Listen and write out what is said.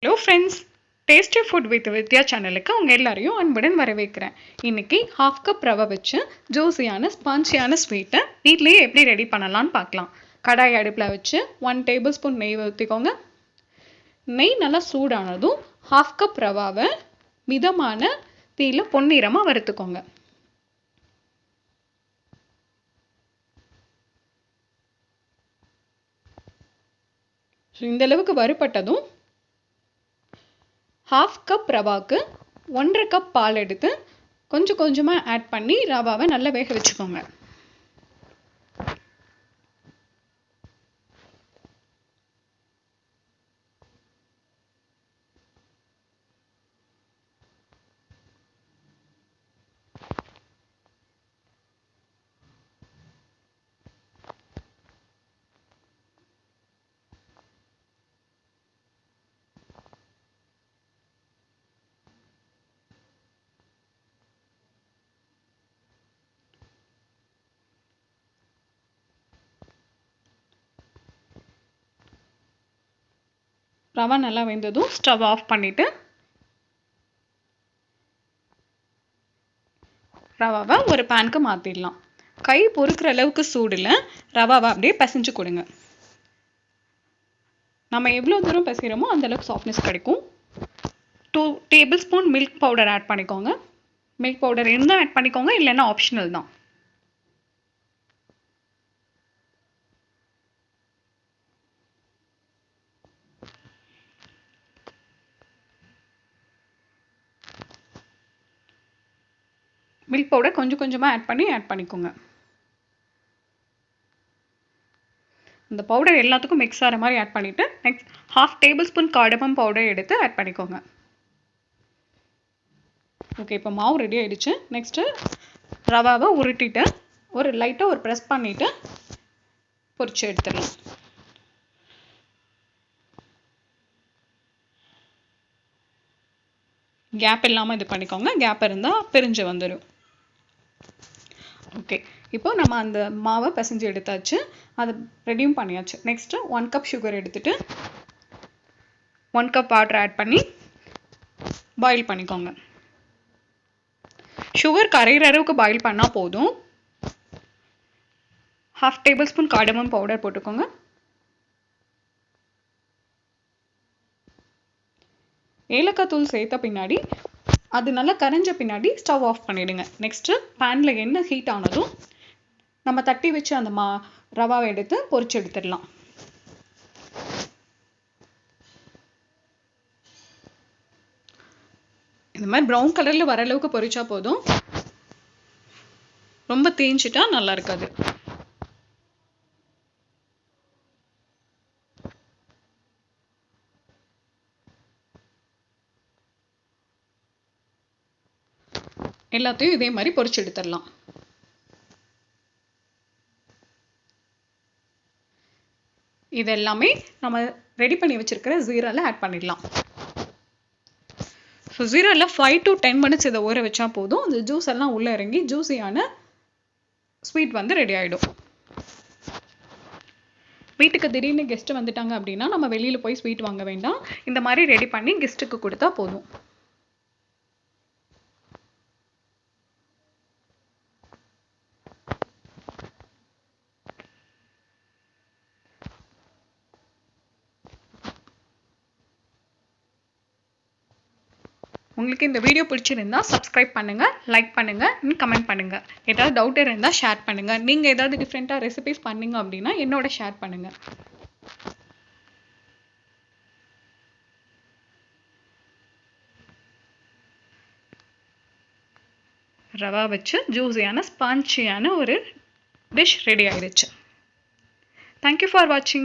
Hello friends, tasty food with Vidya சேனலுக்கு உங்கள் எல்லாரையும் அன்புடன் வரவேற்கிறேன். இன்றைக்கி 1/2 கப் ரவை வச்சு ஜூஸியான ஸ்பான்சியான ஸ்வீட்டை வீட்லேயே எப்படி ரெடி பண்ணலான்னு பார்க்கலாம். கடாய் அடுப்பில் வச்சு 1 டேபிள் ஸ்பூன் நெய் ஊற்றிக்கோங்க. நெய் நல்லா சூடானதும் 1/2 கப் ரவாவை மிதமான தீயில பொன்னிறமாக வறுத்துக்கோங்க. இந்த அளவுக்கு வறுபட்டதும் 1/2 கப் ரவாவுக்கு 1.5 கப் பால் எடுத்து கொஞ்சம் கொஞ்சமாக ஆட் பண்ணி ரவாவை நல்லா வேக வச்சுக்கோங்க. ரவா நல்லா வெந்ததும் ஸ்டவ் ஆஃப் பண்ணிவிட்டு ரவாவை ஒரு பேனுக்கு மாற்றிடலாம். கை பொறுக்கிற அளவுக்கு சூடில் ரவாவை அப்படியே பிசைஞ்சு கொடுங்க. நம்ம எவ்வளோ தூரம் பிசைகிறோமோ அந்தளவுக்கு சாஃப்ட்னஸ் கிடைக்கும். 2 tablespoon milk powder add பண்ணிக்கோங்க. மில்க் பவுடர் இருந்தால் ஆட் பண்ணிக்கோங்க, இல்லைன்னா ஆப்ஷனல் தான். மில்க் பவுடர் கொஞ்சம் கொஞ்சமாக ஆட் பண்ணிக்கோங்க. இந்த பவுடர் எல்லாத்துக்கும் மிக்ஸ் ஆகிற மாதிரி ஆட் பண்ணிவிட்டு next 1/2 table spoon cardamom powder எடுத்து ஆட் பண்ணிக்கோங்க. ஓகே, இப்போ மாவு ரெடி ஆகிடுச்சு. நெக்ஸ்ட்டு ரவாவை உருட்டிட்டு லைட்டாக ஒரு ப்ரெஸ் பண்ணிவிட்டு பொரிச்சு எடுத்துடலாம். கேப் இல்லாமல் இது பண்ணிக்கோங்க. கேப் இருந்தால் பிரிஞ்சு வந்துடும். ஓகே, இப்போ நம்ம அந்த மாவை பிசைஞ்சு எடுத்தாச்சு, அதை ரெடியும் பண்ணியாச்சு. நெக்ஸ்ட்டு 1 கப் சுகர் எடுத்துகிட்டு 1 கப் வாட்டர் ஆட் பண்ணி பாயில் பண்ணிக்கோங்க. சுகர் கரையிற அளவுக்கு பாயில் பண்ணால் போதும். 1/2 டேபிள் ஸ்பூன் கார்டமம் பவுடர் போட்டுக்கோங்க. ஏலக்காய் தூள் சேர்த்த பின்னாடி அது நல்லா கரைஞ்ச பின்னாடி ஸ்டவ் ஆஃப் பண்ணிவிடுங்க. நெக்ஸ்ட்டு பேனில் எண்ணெய் ஹீட் ஆனதும் நம்ம தட்டி வச்சு அந்த ரவாவை எடுத்து பொரிச்சு எடுத்துடலாம். இந்த மாதிரி ப்ரௌன் கலரில் வர அளவுக்கு பொரிச்சா போதும். ரொம்ப தேஞ்சிட்டா நல்லா இருக்காது. எல்லாத்தையும் இதே மாதிரி பொரிச்சு எடுத்துடலாம். இது எல்லாமே நம்ம ரெடி பண்ணி வச்சிருக்கிற ஜீராவில் ஆட் பண்ணிடலாம். ஸோ ஜீராவில் 5 to 10 minutes இதை ஊற வச்சா போதும். அந்த ஜூஸ் எல்லாம் உள்ளே இறங்கி ஜூஸியான ஸ்வீட் வந்து ரெடி ஆகிடும். வீட்டுக்கு திடீர்னு கெஸ்ட்டு வந்துட்டாங்க அப்படின்னா நம்ம வெளியில் போய் ஸ்வீட் வாங்க வேண்டாம். இந்த மாதிரி ரெடி பண்ணி கெஸ்ட்டுக்கு கொடுத்தா போதும். உங்களுக்கு இந்த வீடியோ பிடிச்சிருந்தா சப்ஸ்கிரைப் பண்ணுங்கள், லைக் பண்ணுங்கள், கமெண்ட் பண்ணுங்கள். ஏதாவது டவுட் இருந்தால் ஷேர் பண்ணுங்கள். நீங்கள் ஏதாவது டிஃப்ரெண்ட்டாக ரெசிபிஸ் பண்ணீங்க அப்படின்னா என்னோட ஷேர் பண்ணுங்கள். ரவா வச்சு ஜூஸியான ஸ்பான்ச்சியான ஒரு டிஷ் ரெடி ஆயிடுச்சு. தேங்க்யூ ஃபார் வாட்சிங்.